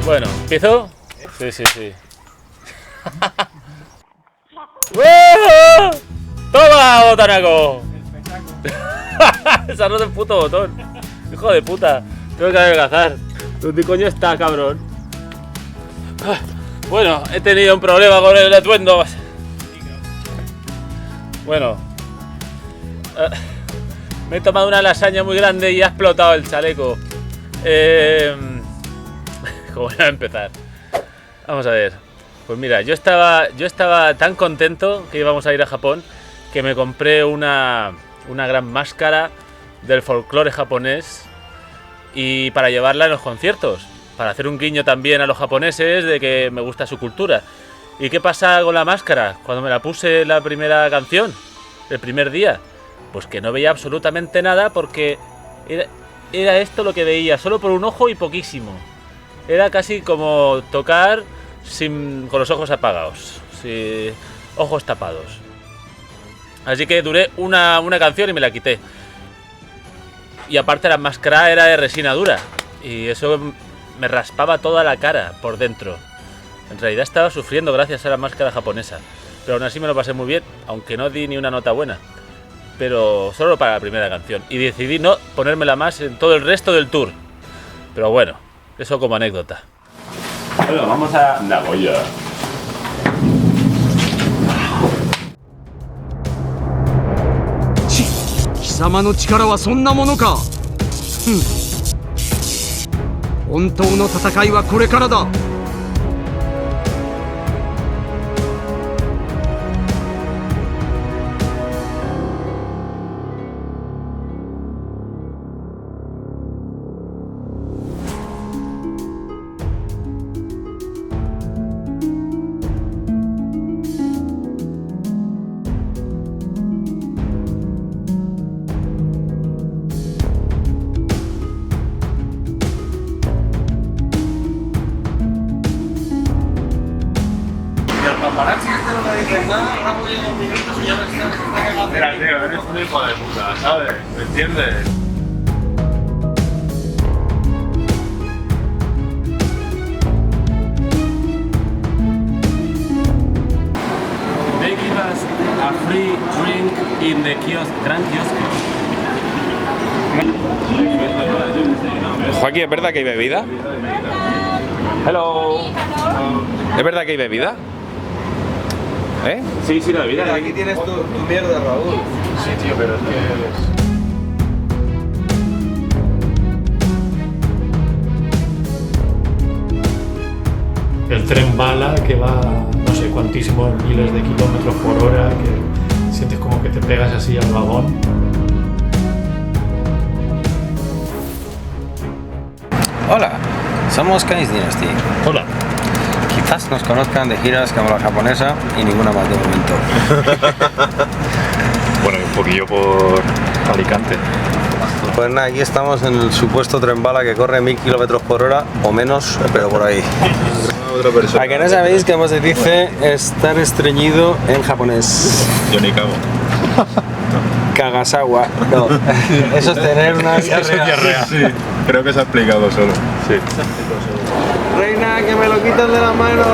Bueno, ¿empiezo? Sí, sí, sí. ¡Oh! ¡Toma, botanaco! Esa no es el puto botón. Hijo de puta. Tengo que adelgazar. ¿Dónde coño está, cabrón? Bueno, he tenido un problema con el atuendo. Bueno. Me he tomado una lasaña muy grande y ha explotado el chaleco. ¿Cómo voy a empezar? Vamos a ver. Pues mira, yo estaba tan contento que íbamos a ir a Japón que me compré una gran máscara del folclore japonés y para llevarla en los conciertos, para hacer un guiño también a los japoneses de que me gusta su cultura. ¿Y qué pasa con la máscara? Cuando me la puse la primera canción, el primer día, pues que no veía absolutamente nada porque era esto lo que veía, solo por un ojo y poquísimo. Era casi como tocar con los ojos apagados, ojos tapados. Así que duré una canción y me la quité. Y aparte la máscara era de resina dura y eso me raspaba toda la cara por dentro. En realidad estaba sufriendo gracias a la máscara japonesa, pero aún así me lo pasé muy bien, aunque no di ni una nota buena. Pero solo para la primera canción. Y decidí no ponérmela más en todo el resto del tour. Pero bueno, eso como anécdota. Bueno, vamos a Nagoya. 貴様の力はそんなものか。本当の戦いはこれからだ。 Mira, tío, eres un hijo de puta, ¿sabes? ¿Me entiendes? They give us a free drink in the gran kiosco. Joaquín, ¿es verdad que hay bebida? Hello. ¿Es verdad que hay bebida? ¿Eh? Sí, sí, la bebida. Mira, aquí tienes tu mierda, Raúl. Sí, tío, pero es que... El tren bala que va no sé cuantísimos miles de kilómetros por hora, que sientes como que te pegas así al vagón. Hola, somos Canis Dynasty. Hola. Quizás nos conozcan de giras como la japonesa y ninguna más de momento. Bueno, y un poquillo por Alicante. Pues nada, aquí estamos en el supuesto tren bala que corre 1000 kilómetros por hora o menos, pero por ahí. ¿A que no sabéis cómo se dice estar estreñido en japonés? Yo ni cago. Kagasawa. No, eso es tener una diarrea. Sí, creo que se ha explicado solo. Sí. Reina, que me lo quitan de la mano.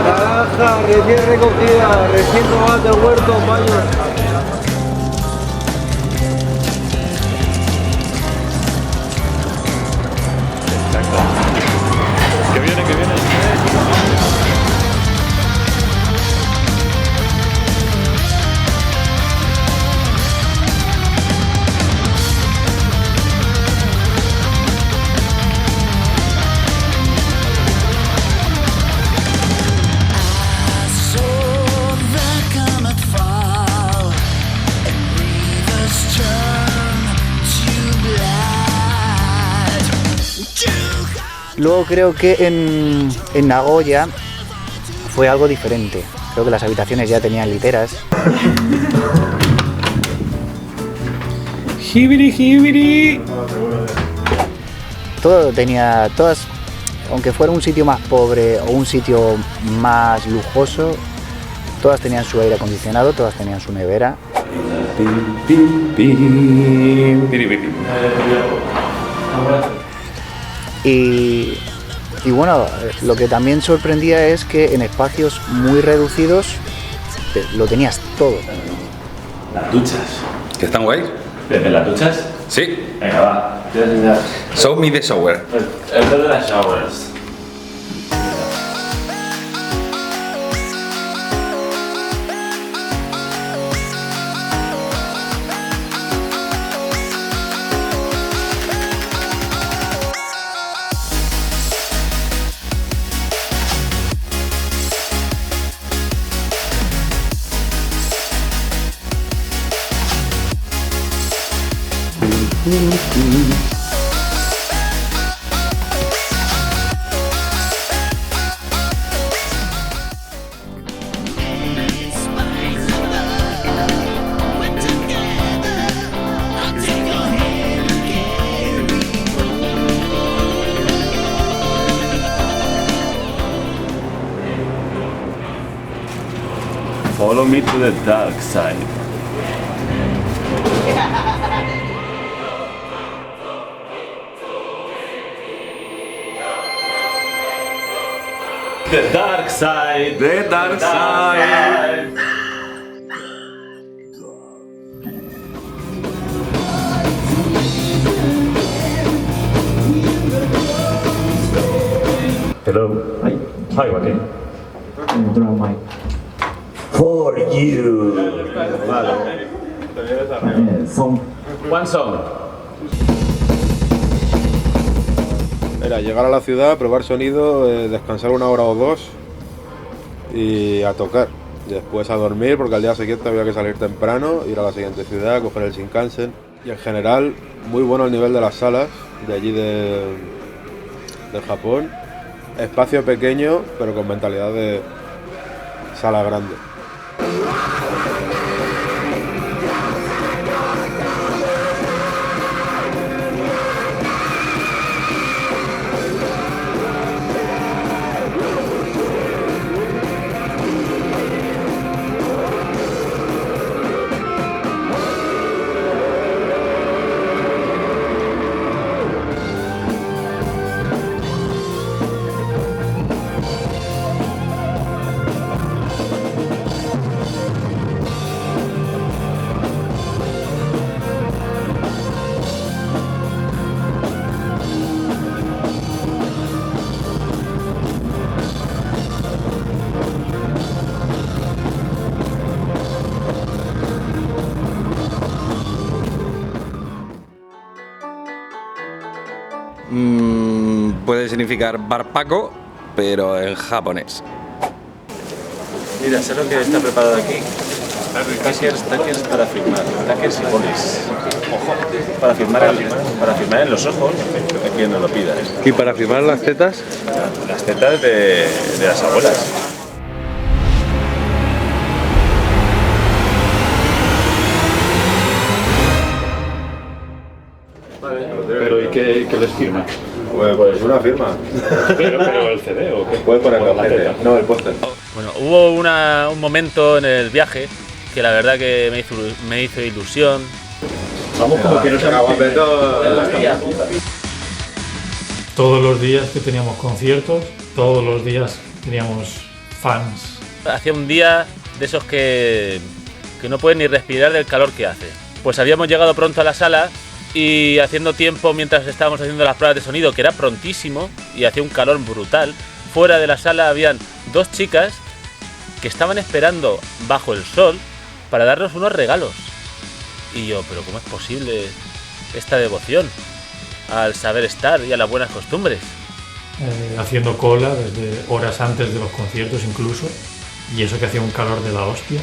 Naranja, recién recogida, recién robada del huerto, baño. Que viene, que viene. Luego creo que en Nagoya fue algo diferente. Creo que las habitaciones ya tenían literas. Hibiri, hibiri. Todo tenía, todas, aunque fuera un sitio más pobre o un sitio más lujoso, todas tenían su aire acondicionado, todas tenían su nevera. Y Y bueno, lo que también sorprendía es que en espacios muy reducidos lo tenías todo. Las duchas. ¿Que están guay? ¿Desde las duchas? Sí. Venga, va. Te voy a enseñar. Show me the shower. El de las showers. Follow me to the dark side. The dark side. The dark side. Hello. Hi, Joaquín. For you. One song. Era llegar a la ciudad, probar sonido, descansar 1 hora o 2 y a tocar. Después a dormir porque al día siguiente había que salir temprano, ir a la siguiente ciudad, coger el Shinkansen. Y en general, muy bueno el nivel de las salas de allí de Japón. Espacio pequeño, pero con mentalidad de sala grande. Puede significar barpaco, pero en japonés. Mira, ¿sabes lo que está preparado aquí? Tackers para filmar. Tackers y bolis. Ojo, para filmar en los ojos a quien no lo pida. ¿Y para firmar las tetas? Las tetas de las abuelas. Pero ¿y qué les firma? Pues una firma. ¿Pero el CD o qué? Puedes poner ¿O la teta. No, el póster. Bueno, hubo un momento en el viaje que la verdad que me hizo ilusión. Vamos como que no se Todos los días que teníamos conciertos, todos los días teníamos fans. Hacía un día de esos que no puedes ni respirar del calor que hace. Pues habíamos llegado pronto a la sala y haciendo tiempo mientras estábamos haciendo las pruebas de sonido, que era prontísimo y hacía un calor brutal. Fuera de la sala habían 2 chicas que estaban esperando bajo el sol para darnos unos regalos. Y yo, pero ¿cómo es posible esta devoción al saber estar y a las buenas costumbres? Haciendo cola desde horas antes de los conciertos incluso, y eso que hacía un calor de la hostia.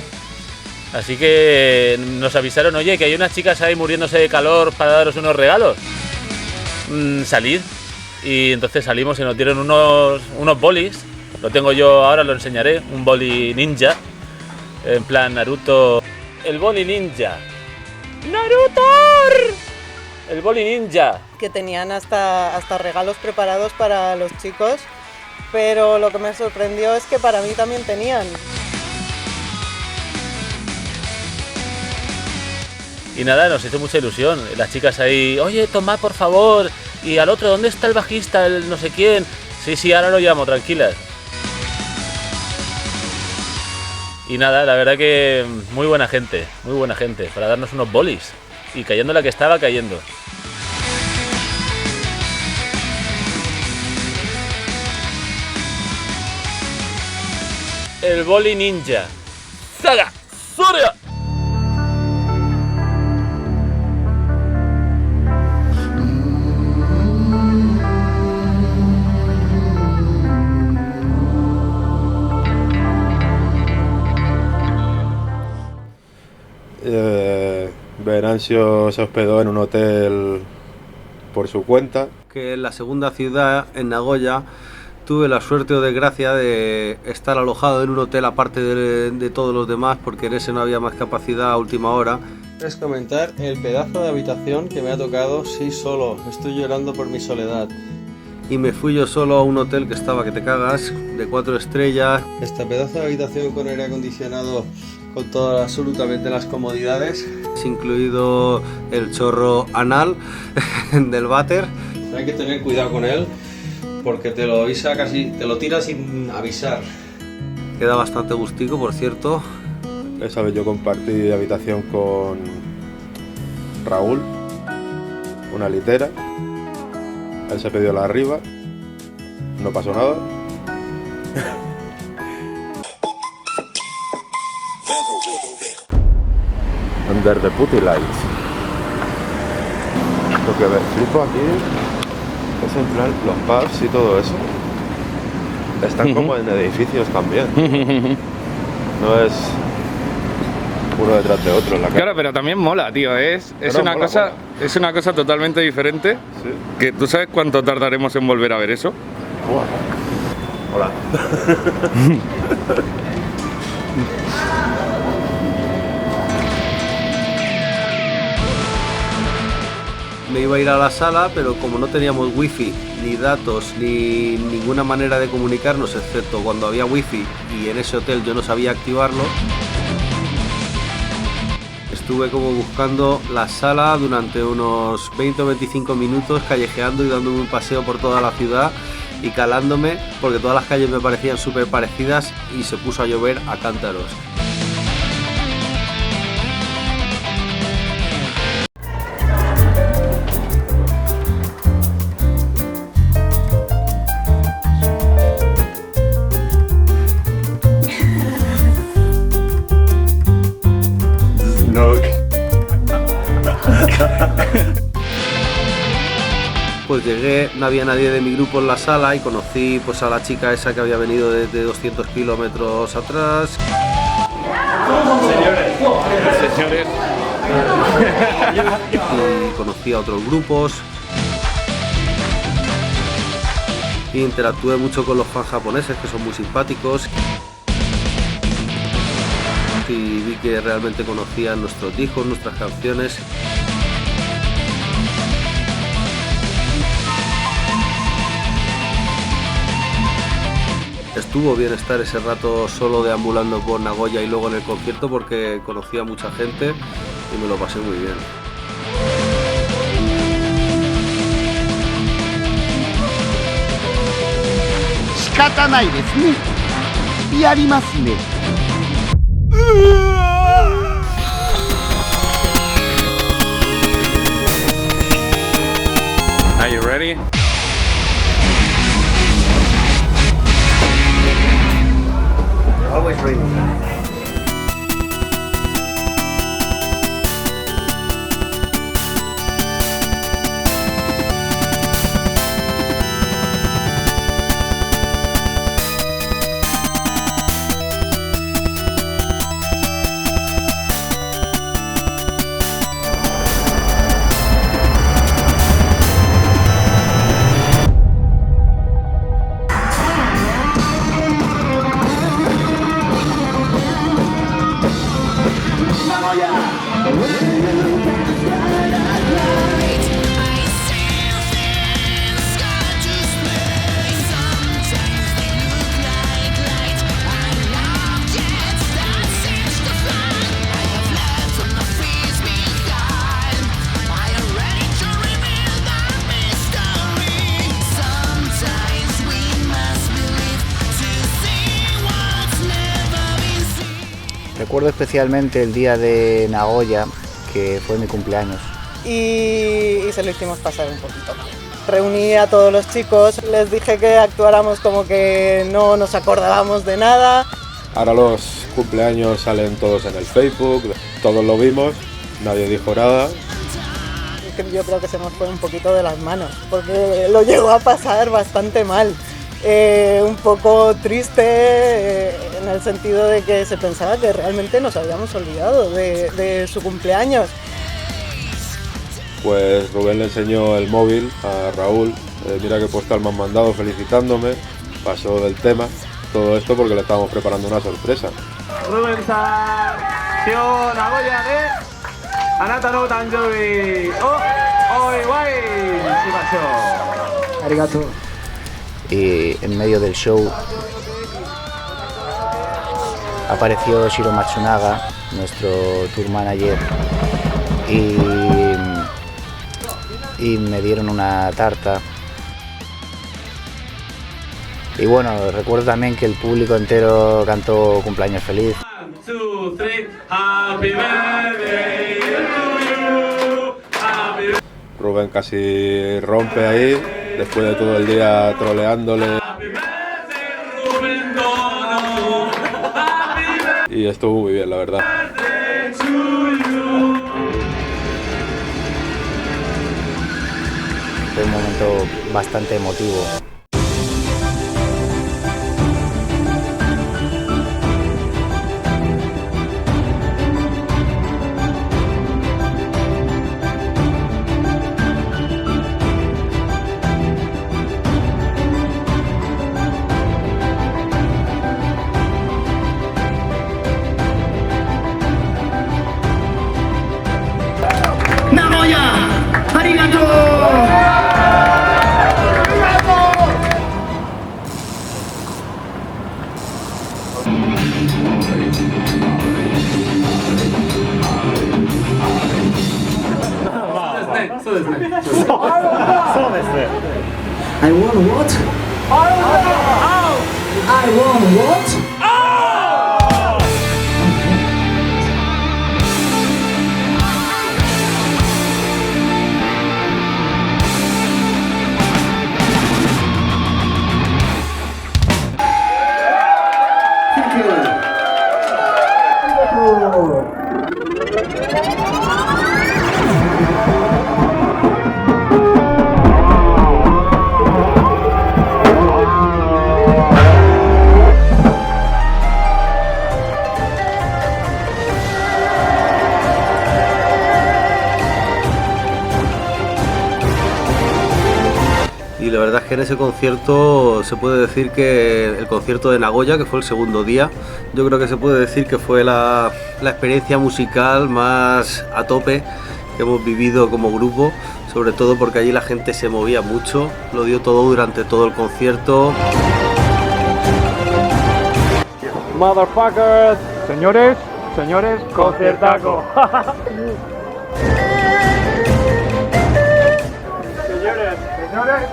Así que nos avisaron, oye, que hay unas chicas ahí muriéndose de calor para daros unos regalos. Salid. Y entonces salimos y nos dieron unos bolis. Lo tengo yo ahora, lo enseñaré. Un boli ninja. En plan Naruto. El boli ninja. ¡Naruto! El boli ninja. Que tenían hasta regalos preparados para los chicos. Pero lo que me sorprendió es que para mí también tenían. Y nada, nos hizo mucha ilusión. Las chicas ahí, oye, tomad por favor. Y al otro, ¿dónde está el bajista? El no sé quién. Sí, ahora lo llamo, tranquilas. Y nada, la verdad que muy buena gente, para darnos unos bolis. Y cayendo la que estaba cayendo. El boli ninja. ¡Saga! ¡Soria! Venancio se hospedó en un hotel por su cuenta. Que en la segunda ciudad, en Nagoya, tuve la suerte o desgracia de estar alojado en un hotel aparte de todos los demás, porque en ese no había más capacidad a última hora. Es comentar el pedazo de habitación que me ha tocado, sí, solo. Estoy llorando por mi soledad. Y me fui yo solo a un hotel que estaba que te cagas, de 4 estrellas. Esta pedazo de habitación con aire acondicionado, con todas absolutamente las comodidades, incluido el chorro anal del váter. Hay que tener cuidado con él porque te lo avisa casi, te lo tira sin avisar. Queda bastante gustico, por cierto. Esa vez yo compartí habitación con Raúl, una litera. Él se pidió la arriba, no pasó nada. Under the putty lights. Lo que me flipo aquí es en plan los pubs y todo eso. Están como en edificios también. No es uno detrás de otro en la calle. Claro, pero también mola, tío. Es una cosa totalmente diferente. Sí. Que ¿tú sabes cuánto tardaremos en volver a ver eso? Hola. Me iba a ir a la sala, pero como no teníamos wifi, ni datos, ni ninguna manera de comunicarnos, excepto cuando había wifi y en ese hotel yo no sabía activarlo, estuve como buscando la sala durante unos 20 o 25 minutos, callejeando y dándome un paseo por toda la ciudad y calándome, porque todas las calles me parecían súper parecidas y se puso a llover a cántaros. Pues llegué, no había nadie de mi grupo en la sala y conocí pues a la chica esa que había venido desde 200 kilómetros atrás. Señores. Y conocí a otros grupos. E interactué mucho con los fans japoneses, que son muy simpáticos. Y vi que realmente conocían nuestros discos, nuestras canciones. Estuvo bien estar ese rato solo deambulando por Nagoya y luego en el concierto porque conocí a mucha gente y me lo pasé muy bien. Are you ready? Always ready. recuerdo especialmente el día de Nagoya, que fue mi cumpleaños. Y se lo hicimos pasar un poquito mal. Reuní a todos los chicos, les dije que actuáramos como que no nos acordábamos de nada. Ahora los cumpleaños salen todos en el Facebook, todos lo vimos, nadie dijo nada. Yo creo que se nos fue un poquito de las manos, porque lo llegó a pasar bastante mal. Un poco triste en el sentido de que se pensaba que realmente nos habíamos olvidado de su cumpleaños. Pues Rubén le enseñó el móvil a Raúl, mira qué postal me han mandado felicitándome, pasó del tema, todo esto porque le estábamos preparando una sorpresa. Rubén San, Nagoya de Anata no Tanjoubi, Oiwai, Shimacho. Arigato. Y en medio del show apareció Shiro Matsunaga, nuestro tour manager, y me dieron una tarta. Y bueno, recuerdo también que el público entero cantó Cumpleaños Feliz. 1, 2, 3, Happy Birthday to you, Happy Birthday. Rubén casi rompe ahí, después de todo el día troleándole. Y estuvo muy bien, la verdad. Fue un momento bastante emotivo. ¡Nagoya! ¡Arigato! I won what? I won what? Y la verdad es que en ese concierto se puede decir que el concierto de Nagoya, que fue el segundo día, yo creo que se puede decir que fue la experiencia musical más a tope que hemos vivido como grupo, sobre todo porque allí la gente se movía mucho, lo dio todo durante todo el concierto. Motherfuckers, señores, conciertaco. Señores,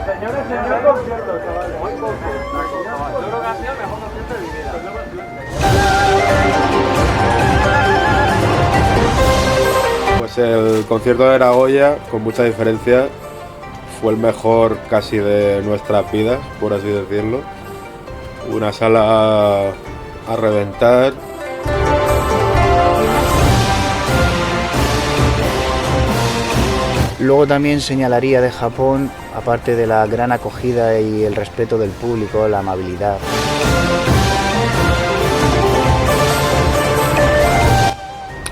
concierto, chavales. Buen conciertaco, chaval. Yo creo que ha sido el mejor concierto de mi vida. Pues el concierto de Nagoya, con mucha diferencia, fue el mejor casi de nuestras vidas, por así decirlo. Una sala a reventar. Luego también señalaría de Japón, aparte de la gran acogida y el respeto del público, la amabilidad.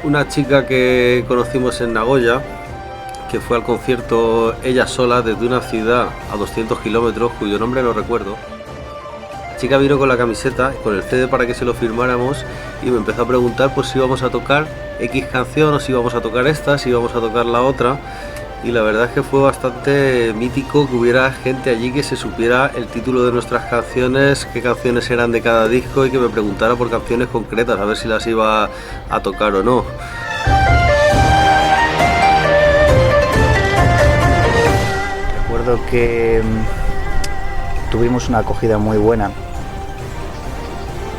Una chica que conocimos en Nagoya, que fue al concierto ella sola desde una ciudad a 200 kilómetros, cuyo nombre no recuerdo. La chica vino con la camiseta, con el CD para que se lo firmáramos, y me empezó a preguntar pues si íbamos a tocar X canción o si íbamos a tocar esta, si íbamos a tocar la otra. Y la verdad es que fue bastante mítico que hubiera gente allí que se supiera el título de nuestras canciones, qué canciones eran de cada disco, y que me preguntara por canciones concretas, a ver si las iba a tocar o no. Recuerdo que tuvimos una acogida muy buena.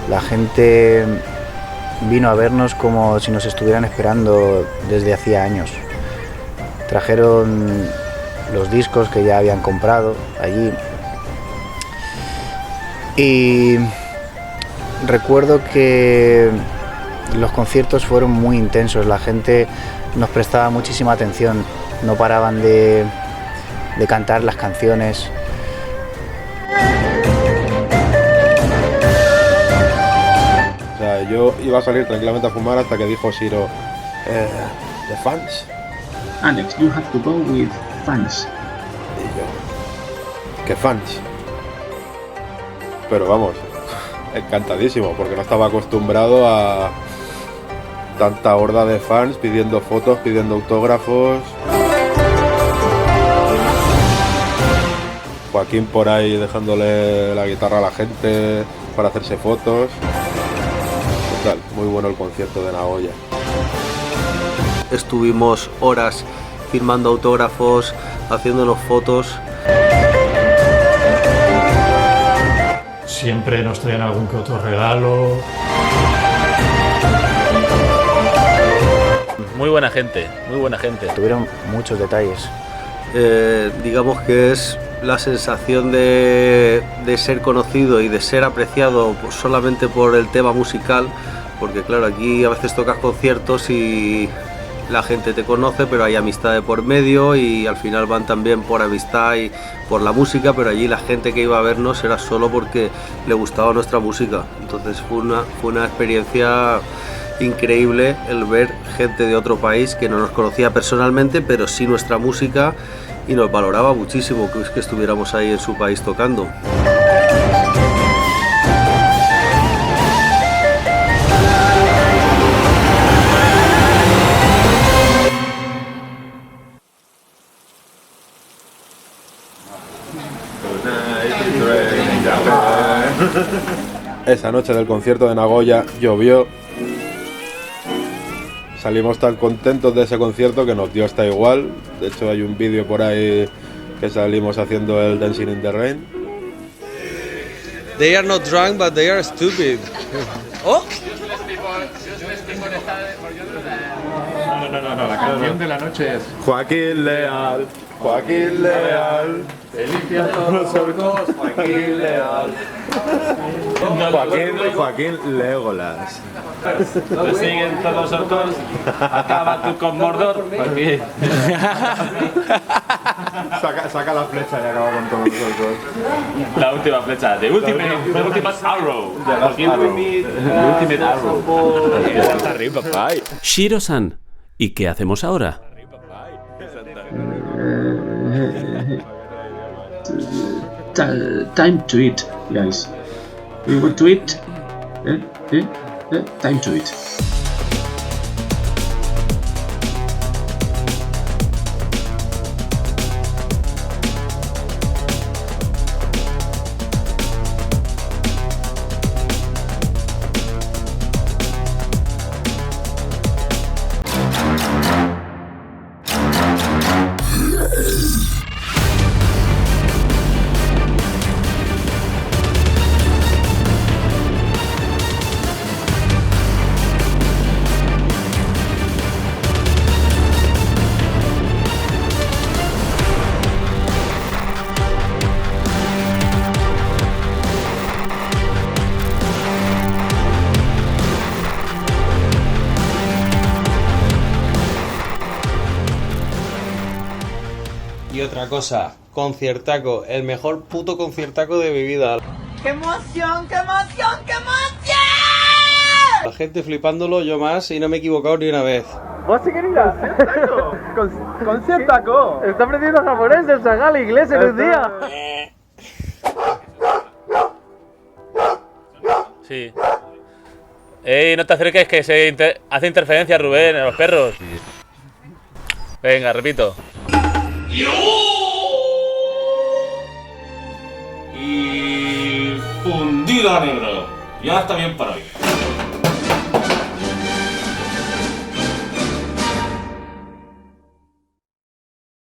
La gente vino a vernos como si nos estuvieran esperando desde hacía años. Trajeron los discos que ya habían comprado allí. Y recuerdo que los conciertos fueron muy intensos, la gente nos prestaba muchísima atención, no paraban de cantar las canciones. O sea, yo iba a salir tranquilamente a fumar hasta que dijo Siro, ¿the fans? Alex, you have to go with fans. Y yo, ¿qué fans? Pero vamos, encantadísimo, porque no estaba acostumbrado a tanta horda de fans pidiendo fotos, pidiendo autógrafos. Joaquín por ahí dejándole la guitarra a la gente para hacerse fotos. Total, muy bueno el concierto de Nagoya. Estuvimos horas firmando autógrafos, haciéndonos fotos. Siempre nos traían algún que otro regalo. Muy buena gente, muy buena gente. Tuvieron muchos detalles. Digamos que es la sensación de ser conocido y de ser apreciado solamente por el tema musical, porque claro, aquí a veces tocas conciertos y la gente te conoce, pero hay amistad de por medio y al final van también por amistad y por la música, pero allí la gente que iba a vernos era solo porque le gustaba nuestra música. Entonces fue una experiencia increíble el ver gente de otro país que no nos conocía personalmente, pero sí nuestra música, y nos valoraba muchísimo que estuviéramos ahí en su país tocando. Esa noche del concierto de Nagoya llovió. Salimos tan contentos de ese concierto que nos dio hasta igual. De hecho hay un vídeo por ahí que salimos haciendo el Dancing in the Rain. They are not drunk, but they are stupid. Oh. No, la canción de la noche es Joaquín Leal, Joaquín Leal. Te limpias todos los orcos, Joaquín Leal. Joaquín Legolas. Te siguen todos los orcos, acaba tú con Mordor. Aquí. Saca la flecha y acaba con todos los orcos. La última flecha, The Ultimate Arrow. The Ultimate Arrow. Arriba, bye. Shiro-san, ¿y qué hacemos ahora? Time to eat, guys. We want to eat. Time to eat. Y otra cosa, conciertaco, el mejor puto conciertaco de mi vida. ¡Qué emoción, qué emoción, qué emoción! La gente flipándolo, yo más, y no me he equivocado ni una vez. ¿Vos sí querías? ¡Conciertaco! Está aprendiendo japonés el chagal inglés en un día. Sí. Ey, no te acerques que se hace interferencia, Rubén, en los perros. Venga, repito. Y fundido a negro. Ya está bien para hoy.